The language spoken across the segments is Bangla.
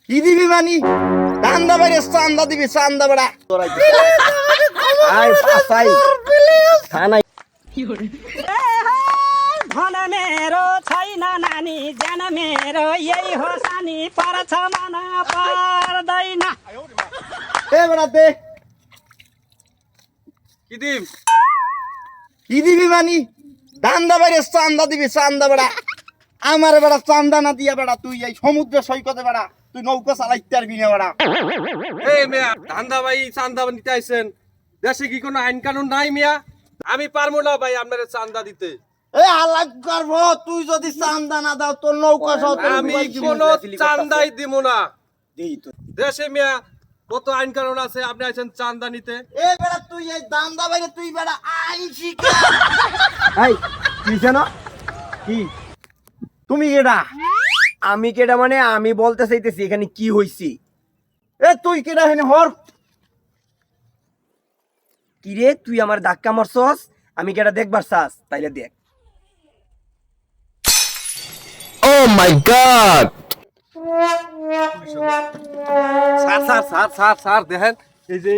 কি দিবি মানি চান্দা বাইরে চান্দা দিবি চান্দা বেড়া আই পাসাই থানাই धन मेरो छैन नानी जान मेरो यही हो सानी पर्छ मन पर्दैन এ বেড়া দে কি দিম কি দিবি মানি চান্দা বাইরে চান্দা দিবি চান্দা বেড়া আমার বেড়া চান্দা না দিয়া বেড়া তুই এই সমুদ্র সৈকতে বেড়া তুই নৌকা চালাইতে পারবি না বেড়া এই মিয়া ধান্দা ভাই চান্দা নিতে আইছেন দেশে কি কোনো আইন কানুন নাই মিয়া আমি পারবো না ভাই আপনার চান্দা দিতে এ আলাগ করব তুই যদি চান্দা না দাও তোর নৌকা সহ আমি কোনো চান্দাই দিব না দেই তো দেশে মিয়া কত আইন কানুন আছে আপনি আইছেন চান্দা নিতে এ বেড়া তুই এই দান্দা বাইরে তুই বেড়া আইন শিখা এই কিছে না কি তুমি কেডা আমি কেডা মানে আমি বলতে চাইতেছি এখানে কি হইছে এ তুই কেডা হেনে হর কি রে তুই আমার ধাক্কা মারছস আমি কেডা দেখবার চাস তাইলে দেখ oh my god sir sir sir sir sir দেখেন এই যে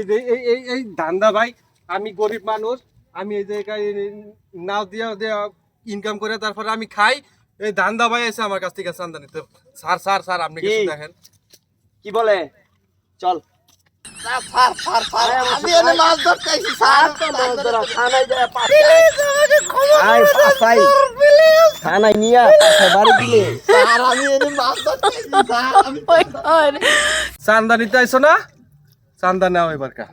এই ধান্দা ভাই আমি গরিব মানুষ আমি এই যে নাও দিয়া ইনকাম করে তারপরে আমি খাই এই ধান্দা ভাই এসে আমার কাছ থেকে চান্দা নিতে স্যার স্যার স্যার আপনি কিছু দেখেন কি বলে চল আমি এনে মাছ ধরতেছি স্যার থানায় যায় আই পাসাই থানায় নিয়া বাড়ি দিলে স্যার আমি এনে মাছ ধরতেছি স্যার আমি চান্দা নিতে আইছো না চান্দা নাও এবার কা